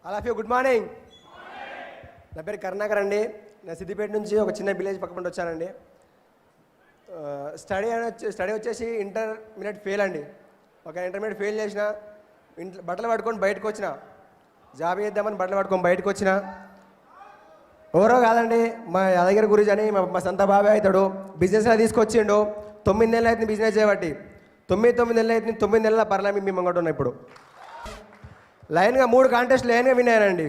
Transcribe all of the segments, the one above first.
All of you good morning. నా పేరు కరుణాకర్ అండి. నేను సిద్దిపేట నుంచి ఒక చిన్న విలేజ్ పక్కన వచ్చానండి. స్టడీ వచ్చేసి ఇంటర్మీడియట్ ఫెయిల్ అండి. ఒక ఇంటర్మీడియట్ ఫెయిల్ చేసిన, ఇంట్లో బట్టలు పట్టుకొని బయటకు వచ్చిన, జాబ్ చేద్దామని బట్టలు పట్టుకొని బయటకు వచ్చిన. ఎవరో కాదండి, మా యాదగిరి గురించి అని మా సొంత బాబాయ్ అవుతాడు. బిజినెస్లో తీసుకొచ్చిండు. 9 నెలలు అయితే బిజినెస్ చేయబట్టి 9 నెలలు అయితే 9 నెలల పర్లేదు మేము మంగట ఉన్నా. ఇప్పుడు లైన్గా 3 కాంటెస్ట్లు లైన్గా విన్నానండి.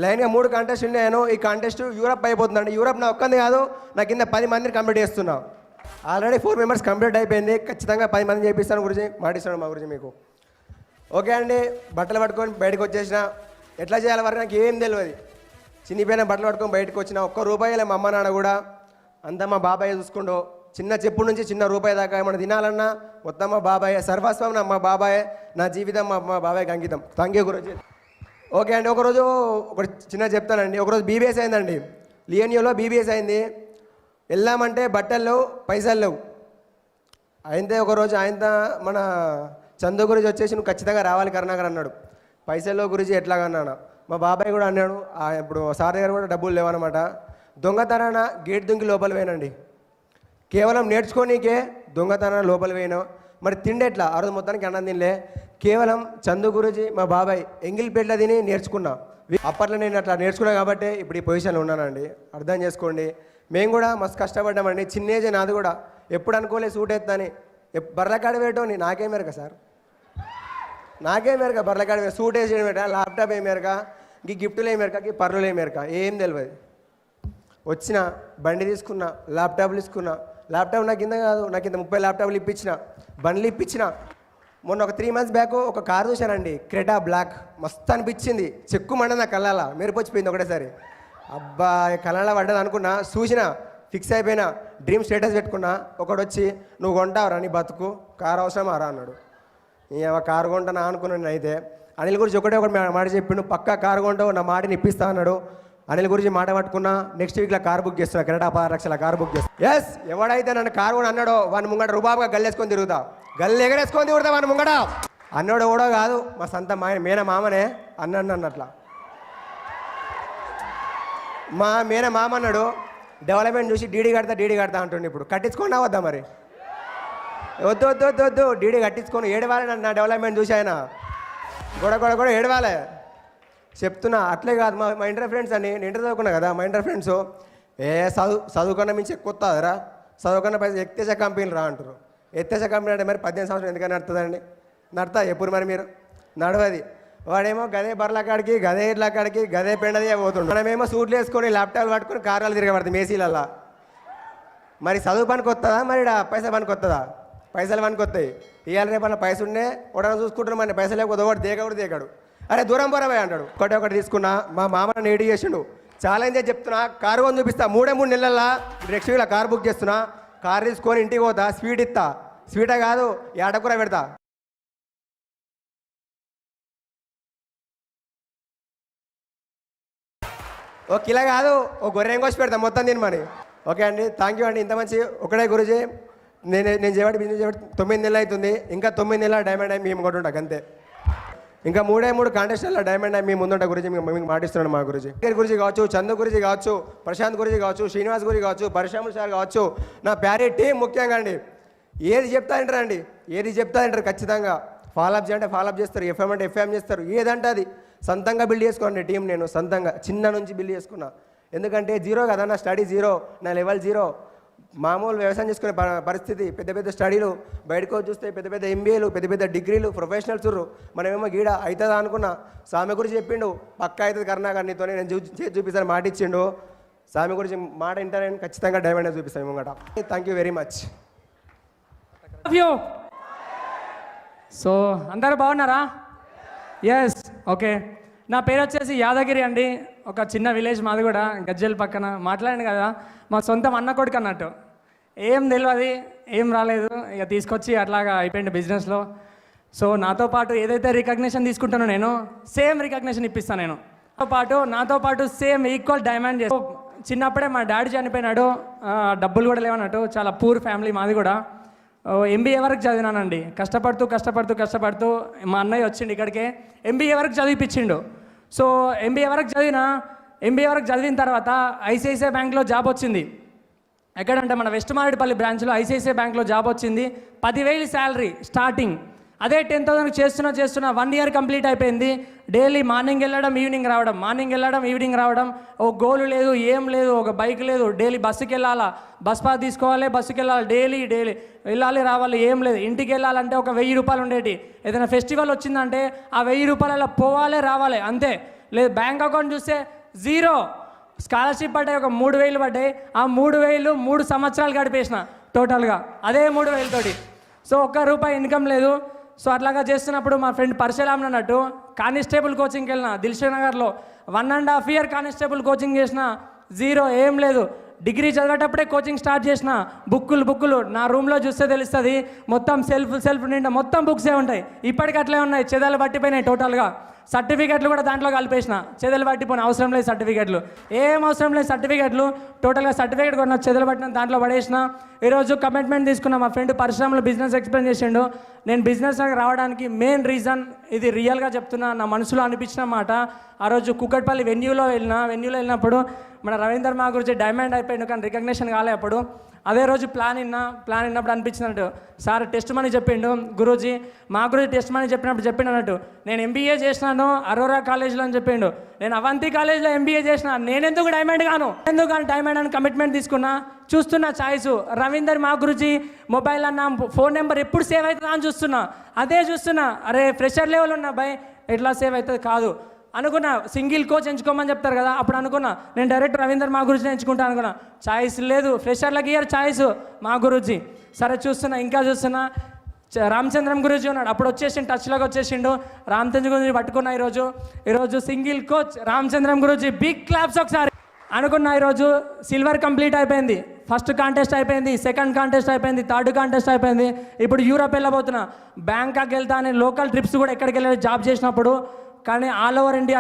లైన్గా 3 కాంటెస్ట్ విన్నాను. ఈ కాంటెస్ట్ యూరప్ అయిపోతుందండి. యూరప్ నా ఒక్కంది కాదు, నా కింద 10 మందిని కంప్లీట్ చేస్తున్నా. ఆల్రెడీ 4 మెంబర్స్ కంప్లీట్ అయిపోయింది. ఖచ్చితంగా 10 మంది చేపిస్తాను గురించి మాటిస్తాను మా గురించి మీకు. ఓకే అండి, బట్టలు పట్టుకొని బయటకు వచ్చేసిన. ఎట్లా చేయాలి వరకు నాకు ఏం తెలియదు. చిన్నిపోయిన బట్టలు పట్టుకొని బయటకు వచ్చిన. ₹1 మా అమ్మ నాన్న కూడా అంతా మా బాబాయ్ చూసుకుంటూ, చిన్న చెప్పుడు నుంచి చిన్న రూపాయి దాకా ఏమైనా తినాలన్నా మొత్తం మా బాబాయ్, సర్వస్వం మా బాబాయ్, నా జీవితం మా బాబాయ్కి అంకితం. థ్యాంక్ యూ గురించి. ఓకే అండి, ఒకరోజు ఒకటి చిన్న చెప్తానండి. ఒకరోజు బీబీఎస్ అయిందండి. లియోనియోలో బీబీఎస్ అయింది. వెళ్ళామంటే బట్టలు పైసలు లేవు. అయితే ఒకరోజు ఆయన మన చందు గురించి వచ్చేసి నువ్వు ఖచ్చితంగా రావాలి కరుణాకర్ అన్నాడు. పైసలు గురించి ఎట్లాగన్నాను. మా బాబాయ్ కూడా అన్నాడు. ఇప్పుడు సార్ దగ్గర కూడా డబ్బులు లేవన్నమాట. దొంగతనాన గేట్ దుంకి లోపల పోయినండి. కేవలం నేర్చుకోనీకే దొంగతనాన లోపల పోయినాం. మరి తిండి ఎట్లా? ఆ రోజు మొత్తానికి అన్నం తినలే. కేవలం చందు గురించి మా బాబాయ్ ఎంగిల్పేట్ల తిని నేర్చుకున్నా. అప్పట్లో నేను అట్లా నేర్చుకున్నా కాబట్టి ఇప్పుడు ఈ పొజిషన్లో ఉన్నానండి. అర్థం చేసుకోండి. మేము కూడా మస్తు కష్టపడ్డామండి. చిన్న ఏజే నాది కూడా. ఎప్పుడు అనుకోలే సూట్ ఎత్తాని. బర్రకాడ వేయటోని నాకేం మెరక సార్, నాకేం మెరక బర్రకాడ సూట్ వేసి మెరక, ల్యాప్టాప్ ఏం మెరక, ఈ గిఫ్టులు ఏం మెరక, ఈ పర్రులు ఏం మెరక, ఏం తెలియదు. వచ్చిన బండి తీసుకున్నా, ల్యాప్టాప్లు తీసుకున్నా. ల్యాప్టాప్ నాకు కింద కాదు, నాకు కింద 30 ల్యాప్టాప్లు ఇప్పించిన, బండ్లు ఇప్పించిన. మొన్న ఒక 3 months బ్యాక్ ఒక కారు చూశానండి, క్రెటా బ్లాక్. మస్తు అనిపించింది. చెక్కుమండ నా కళ్ళ మెరిపొచ్చిపోయింది ఒకటేసారి. అబ్బా కళ్ళ పడ్డది అనుకున్నా. చూసిన, ఫిక్స్ అయిపోయినా, డ్రీమ్ స్టేటస్ పెట్టుకున్నా. ఒకడు వచ్చి నువ్వు కొంటావురా నీ బతుకు, కారు అవసరమా రా అన్నాడు. కారు కొంటానా అనుకున్నాను. అయితే అనిల్ గురించి ఒకటే మాట చెప్పిండు, పక్కా కారు కొంటావు, నా మాటని ఇప్పిస్తా అన్నాడు. అనిల్ గురించి మాట పట్టుకున్నా. నెక్స్ట్ వీక్లో కారు బుక్ చేస్తున్నా. కెనడా 16 లక్షల కారు బుక్ చేస్తా. ఎస్, ఎవడైతే నన్ను కారు కూడా అన్నాడో వాని ముంగట రుబాబుగా గల్లేసుకొని తిరుగుతా, గల్లు ఎగరేసుకొని తిరుగుతా వాని ముంగట. అన్నాడు కూడా కాదు, మా సొంత మేన మామనే అన్నాడు అన్నట్లా. మా మేన మామ అన్నాడు, డెవలప్మెంట్ చూసి డీడీ కడతా అంటుండే. ఇప్పుడు కట్టించుకోండి వద్దా మరి? వద్దు వద్దు వద్దు వద్దు, డీడీ కట్టించుకొని ఏడవాలి. నా డెవలప్మెంట్ చూసి ఆయన కూడా ఏడవాలే చెప్తున్నా. అట్లే కాదు, మా ఇంటర్ ఫ్రెండ్స్ అని నేను ఇంటర్ చదువుకున్నా కదా. మా ఇంటర్ ఫ్రెండ్స్ చదువుకన్నా మించి ఎక్కువ వస్తుందిరా, చదువుకన్నా పైసలు ఎత్తేస కంపెనీలు రా అంటారు. ఎత్తేస కంపెనీ అంటే మరి 18 సంవత్సరాలు ఎందుకని నడుతుందండి? నడతా ఎప్పుడు మరి మీరు? నడవది. వాడేమో గదే బర్ల కాడికి, గదే ఇట్ల కాడికి, గదే పెండదే పోతుండు. మనమేమో సూట్లు వేసుకొని ల్యాప్టాప్ పట్టుకొని కార్యాలు తిరగబడుతుంది మేసీలల్లా. మరి చదువు పనికి వస్తుందా? మరి పైసలు పనికి వస్తుందా? పైసలు పనికి వస్తాయి. ఇవాళ రేపన్న పైసలు ఉండే ఒకడన చూసుకుంటారు. మన పైసలు లేకపోతే ఒకటి దేకాడు. అరే దూరం పోరవే అంటాడు. ఒకటి తీసుకున్నా. మా మామని ఏడి చేసిండు. ఛాలెంజ్ చెప్తున్నా, కారు కొని చూపిస్తా. 3 నెలల్లో నెక్స్ట్ వీక్లో కారు బుక్ చేస్తున్నా. కారు తీసుకొని ఇంటికి పోతా, స్వీట్ ఇస్తా. స్వీటే కాదు, ఏటకూర పెడతా. ఓ కిలో కాదు, ఓ గొర్రెం కోసి పెడతా మొత్తం తినమని. ఓకే అండి, థ్యాంక్ యూ అండి. ఇంత మంచి ఒకటే గురించి. నేను చేయబడి బిజినెస్ చేయబడి 9 నెలలు అవుతుంది. ఇంకా 9 నెలల డైమండ్ అయి మేము కూడా ఉంటాం అంతే. ఇంకా 3 కాంటెస్ట్లో డైమండ్ అయి మీ ముందుంట గురించి మీకు మాటిస్తున్నాను. మా గురించి కావచ్చు, చందు గురించి కావచ్చు, ప్రశాంత్ గురించి కావచ్చు, శ్రీనివాస్ గురించి కావచ్చు, పరశురాములు సార్ కావచ్చు, నా ప్యారీ టీం ముఖ్యంగా అండి. ఏది చెప్తా అంటారండి, ఏది చెప్తా అంటారు ఖచ్చితంగా. ఫాలోఅప్ చేయంటే ఫాలోఅప్ చేస్తారు, ఎఫ్ఎం అంటే ఎఫ్ఎం చేస్తారు. ఏదంటే అది సొంతంగా బిల్డ్ చేసుకోండి టీం. నేను సొంతంగా చిన్న నుంచి బిల్డ్ చేసుకున్నా. ఎందుకంటే జీరో కదా, నా స్టడీ జీరో, నా లెవెల్ జీరో. మామూలు వ్యవసాయం చేసుకునే పరిస్థితి. పెద్ద స్టడీలు బయటకు చూస్తే పెద్ద ఎంబీఏలు, పెద్ద డిగ్రీలు, ప్రొఫెషనల్స్ ఉర్రు. మనమేమో గీడ అవుతుందా అనుకున్నా. స్వామి గురించి చెప్పిండు, పక్కా అవుతుంది కరుణాకర్ నీతో, నేను చేసి చూపిస్తాను మాట ఇచ్చిండు. స్వామి గురించి మాట వింటానని ఖచ్చితంగా డైమండ్ చూపిస్తాను ముంగట. Thank you very much. So అందరూ బాగున్నారా? Yes, okay. నా పేరు వచ్చేసి యాదగిరి అండి. ఒక చిన్న విలేజ్ మాది కూడా, గజ్జల్ పక్కన. మాట్లాడాను కదా, మా సొంతం అన్న కొడుకు అన్నట్టు. ఏం తెలియదు, ఏం రాలేదు, ఇక తీసుకొచ్చి అట్లాగా అయిపోయింది బిజినెస్లో. సో నాతో పాటు ఏదైతే రికగ్నిషన్ తీసుకుంటానో నేను సేమ్ రికగ్నిషన్ ఇప్పిస్తాను. నేను నాతో పాటు సేమ్ ఈక్వల్ డైమండ్ చేస్తాను. చిన్నప్పుడే మా డాడీ చనిపోయినాడు, డబ్బులు కూడా లేవన్నట్టు. చాలా పూర్ ఫ్యామిలీ మాది కూడా. ఎంబీఏ వరకు చదివినానండి. కష్టపడుతూ మా అన్నయ్య వచ్చిండు ఇక్కడికే, ఎంబీఏ వరకు చదివిపించిండు. సో ఎంబీఏ వరకు చదివిన తర్వాత ఐసిఐసిఐ బ్యాంక్లో జాబ్ వచ్చింది. ఎక్కడంటే మన వెస్ట్ మారేడుపల్లి బ్రాంచ్లో ఐసిఐసిఐ బ్యాంక్లో జాబ్ వచ్చింది. 10,000 శాలరీ స్టార్టింగ్. అదే 10,000 చేస్తున్నా 1 ఇయర్ కంప్లీట్ అయిపోయింది. డైలీ మార్నింగ్ వెళ్ళడం ఈవినింగ్ రావడం, ఓ గోలు లేదు, ఏం లేదు, ఒక బైక్ లేదు. డైలీ బస్సుకి వెళ్ళాలా, బస్ పాస్ తీసుకోవాలి, బస్సుకి వెళ్ళాలి, డైలీ వెళ్ళాలి రావాలి, ఏం లేదు. ఇంటికి వెళ్ళాలంటే ఒక 1,000 రూపాయలు ఉండేటి. ఏదైనా ఫెస్టివల్ వచ్చిందంటే ఆ 1,000 రూపాయల పోవాలి రావాలి అంతే. లేదు బ్యాంక్ అకౌంట్ చూస్తే జీరో. స్కాలర్షిప్ పడ్డాయి, ఒక 3,000 పడ్డాయి. ఆ 3,000 3 సంవత్సరాలు గడిపేసిన టోటల్గా అదే 3,000 తోటి. సో ₹1 ఇన్కమ్ లేదు. సో అట్లాగా చేస్తున్నప్పుడు మా ఫ్రెండ్ పరశురామ్ అన్నట్టు కానిస్టేబుల్ కోచింగ్కి వెళ్ళిన దిల్షుక్ నగర్లో 1.5 ఇయర్ కానిస్టేబుల్ కోచింగ్ చేసిన, జీరో, ఏం లేదు. డిగ్రీ చదివేటప్పుడే కోచింగ్ స్టార్ట్ చేసిన. బుక్కులు నా రూమ్లో చూస్తే తెలుస్తుంది, మొత్తం సెల్ఫ్ నిండా మొత్తం బుక్సే ఉంటాయి. ఇప్పటికి అట్లే ఉన్నాయి, చెదలు పట్టిపోయినాయి టోటల్గా. సర్టిఫికెట్లు కూడా దాంట్లో కలిపేసిన, చెదలు పట్టిపోయిన అవసరం లేదు సర్టిఫికెట్లు, ఏం అవసరం లేదు సర్టిఫికెట్లు. టోటల్గా సర్టిఫికెట్ కొన్న చెదలు పట్టిన దాంట్లో పడేసిన. ఈరోజు కమిట్మెంట్ తీసుకున్న మా ఫ్రెండ్ పరశురాములు బిజినెస్ ఎక్స్ప్లెయిన్ చేసిండు. నేను బిజినెస్ రావడానికి మెయిన్ రీజన్ ఇది, రియల్గా చెప్తున్నా, నా మనసులో అనిపించిన మాట. ఆ రోజు కుక్కట్పల్లి వెన్యూలో వెళ్ళినప్పుడు మన రవీందర్ మా గురించి డైమండ్ అయిపోయిండు, కానీ రికగ్నిషన్ కాలే అప్పుడు. అదే రోజు ప్లాన్ విన్నప్పుడు అనిపించినట్టు, సార్ టెస్ట్ మనీ చెప్పిండు గురూజీ, మా గురించి టెస్ట్ మనీ చెప్పినప్పుడు అన్నట్టు, నేను ఎంబీఏ చేసినాను అరోరా కాలేజ్లో అని చెప్పిండు. నేను అవంతి కాలేజ్లో ఎంబీఏ చేసిన, నేనెందుకు డైమండ్ గాను, ఎందుకు డైమండ్ అని కమిట్మెంట్ తీసుకున్నా. చూస్తున్నా చాయిస్ రవీందర్ మా గురించి మొబైల్ అన్న ఫోన్ నెంబర్ ఎప్పుడు సేవ్ అవుతుందా అని చూస్తున్నా. అరే ఫ్రెషర్ లెవెల్ ఉన్నా బై, ఎట్లా సేవ్ అవుతుంది కాదు అనుకున్నా. సింగిల్ కోచ్ ఎంచుకోమని చెప్తారు కదా, అప్పుడు అనుకున్నా నేను డైరెక్ట్ రవీందర్ మా గురించి ఎంచుకుంటా అనుకున్నా. చాయిస్ లేదు, ఫ్రెషర్లకి ఇయర్ చాయిస్ మా గురించి. సరే చూస్తున్నా రామచంద్రం గురించి ఉన్నాడు, అప్పుడు వచ్చేసిండు, టచ్లోకి వచ్చేసిండు. రామచంద్ర గురించి పట్టుకున్నా. ఈరోజు సింగిల్ కోచ్ రామచంద్రం గురించి బిగ్ క్లాప్స్ ఒకసారి అనుకున్నా. ఈరోజు సిల్వర్ కంప్లీట్ అయిపోయింది. ఫస్ట్ కాంటెస్ట్ అయిపోయింది, సెకండ్ కాంటెస్ట్ అయిపోయింది, థర్డ్ కాంటెస్ట్ అయిపోయింది. ఇప్పుడు యూరోప్ వెళ్ళబోతున్నా, బ్యాంకాక్ వెళ్తా అని లోకల్ ట్రిప్స్ కూడా ఎక్కడికి వెళ్ళి జాబ్ చేసినప్పుడు. కానీ ఆల్ ఓవర్ ఇండియా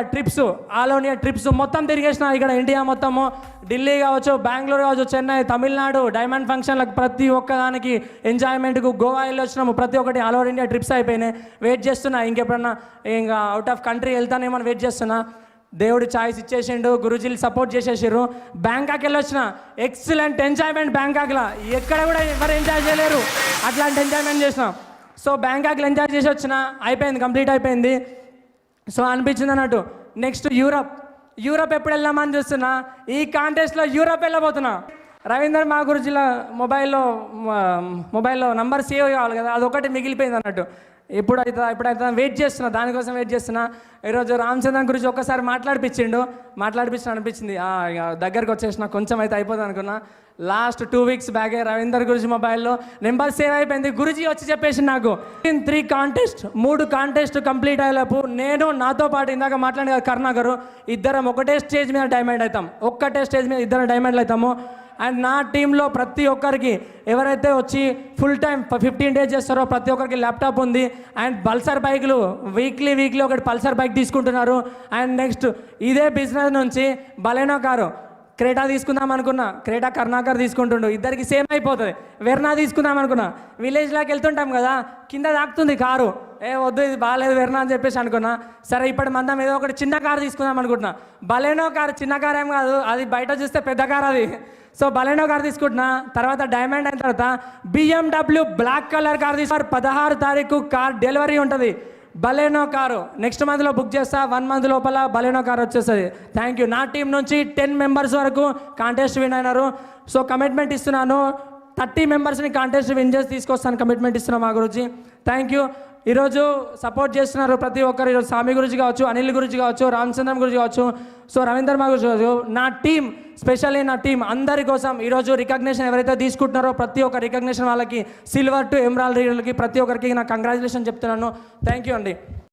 ట్రిప్స్ మొత్తం తిరిగేసిన. ఇక్కడ ఇండియా మొత్తము, ఢిల్లీ కావచ్చు, బెంగళూరు కావచ్చు, చెన్నై, తమిళనాడు, డైమండ్ ఫంక్షన్లకు ప్రతి ఒక్కదానికి ఎంజాయ్మెంట్కు గోవా వెళ్ళి వచ్చినాము. ప్రతి ఒక్కటి ఆల్ ఓవర్ ఇండియా ట్రిప్స్ అయిపోయినాయి. వెయిట్ చేస్తున్నా ఇంకెప్పుడన్నా ఇంకా అవుట్ ఆఫ్ కంట్రీ వెళ్తానేమో వెయిట్ చేస్తున్నా. దేవుడు ఛాయిస్ ఇచ్చేసిండు, గురూజీలు సపోర్ట్ చేసేసారు. బ్యాంకాక్ వెళ్ళొచ్చిన, ఎక్సలెంట్ ఎంజాయ్మెంట్ బ్యాంకాక్లో, ఎక్కడ కూడా ఎవరు ఎంజాయ్ చేయలేరు అట్లాంటి ఎంజాయ్మెంట్ చేసినాం. సో బ్యాంకాక్లో ఎంజాయ్ చేసి వచ్చిన, కంప్లీట్ అయిపోయింది. సో అనిపించింది అన్నట్టు. నెక్స్ట్ యూరోప్ ఎప్పుడు వెళ్దామని చూస్తున్నా. ఈ కాంటెస్ట్లో యూరోప్ వెళ్ళబోతున్నా. రవీందర్ మా గురుజీల మొబైల్లో నంబర్ సేవ్ కావాలి కదా, అదొకటి మిగిలిపోయింది అన్నట్టు. ఎప్పుడైతే వెయిట్ చేస్తున్నా, దానికోసం వెయిట్ చేస్తున్నా. ఈరోజు రామచంద్రన్ గురించి ఒక్కసారి అనిపించింది. దగ్గరకు వచ్చేసిన, కొంచెం అయితే అయిపోతుంది అనుకున్నా. లాస్ట్ 2 వీక్స్ బ్యాగే రవీందర్ గురించి మొబైల్లో నెంబర్ సేవ్ అయిపోయింది. గురుజీ వచ్చి చెప్పేసి నాకు 3 కాంటెస్ట్ కంప్లీట్ అయ్యేలోపు నేను, నాతో పాటు ఇందాక మాట్లాడిన కరుణాకర్, ఇద్దరం ఒకటే స్టేజ్ మీద డైమండ్ అవుతాం. ఒక్కటే స్టేజ్ మీద ఇద్దరం డైమండ్లు అవుతాము. అండ్ నా టీంలో ప్రతి ఒక్కరికి ఎవరైతే వచ్చి ఫుల్ టైం 15 డేస్ చేస్తారో ప్రతి ఒక్కరికి ల్యాప్టాప్ ఉంది. అండ్ పల్సర్ బైక్లు వీక్లీ ఒకటి పల్సర్ బైక్ తీసుకుంటున్నారు. అండ్ నెక్స్ట్ ఇదే బిజినెస్ నుంచి బలెనో కారు, క్రేటా తీసుకుందాం అనుకున్నా, క్రేటా కరుణాకర్ తీసుకుంటుండు, ఇద్దరికి సేమ్ అయిపోతుంది. వెర్నా తీసుకుందాం అనుకున్నా, విలేజ్లోకి వెళ్తుంటాం కదా, కింద తాకుతుంది కారు, వద్దు ఇది బాగాలేదు వెర్నా అని చెప్పేసి అనుకున్నా. సరే ఇప్పటి మందం ఏదో ఒకటి చిన్న కారు తీసుకుందాం అనుకుంటున్నా. బలెనో కారు చిన్న కారు ఏం కాదు, అది బయట చూస్తే పెద్ద కారు అది. సో బలెనో కారు తీసుకుంటున్నా. తర్వాత డైమండ్ అయిన తర్వాత BMW బ్లాక్ కలర్ కారు తీసుకున్నారు. 16 తారీఖు కార్ డెలివరీ ఉంటుంది. బలెనో కారు నెక్స్ట్ మంత్లో బుక్ చేస్తా. 1 మంత్ లోపల బలెనో కారు వచ్చేస్తుంది. Thank you. నా టీం నుంచి 10 మెంబర్స్ వరకు కాంటెస్ట్ విన్ అయినారు. సో కమిట్మెంట్ ఇస్తున్నాను, 30 మెంబర్స్ని కాంటెస్ట్ విన్ చేసి తీసుకొస్తాను, కమిట్మెంట్ ఇస్తున్నాను మా గురించి. Thank you. ఈరోజు సపోర్ట్ చేస్తున్నారు ప్రతి ఒక్కరు. ఈరోజు స్వామి గురించి కావచ్చు, అనిల్ గురించి కావచ్చు, రామచంద్రం గురించి కావచ్చు, సో రవీందర్ మా గురించి కావచ్చు, నా టీం, స్పెషల్లీ నా టీం అందరి కోసం ఈరోజు రికగ్నిషన్ ఎవరైతే తీసుకుంటున్నారో ప్రతి ఒక్క రికగ్నిషన్ వాళ్ళకి, సిల్వర్ టు ఎమరాల్డ్ రీడర్లకి ప్రతి ఒక్కరికి నా కంగ్రాచులేషన్ చెప్తున్నాను. థ్యాంక్ యూ అండి.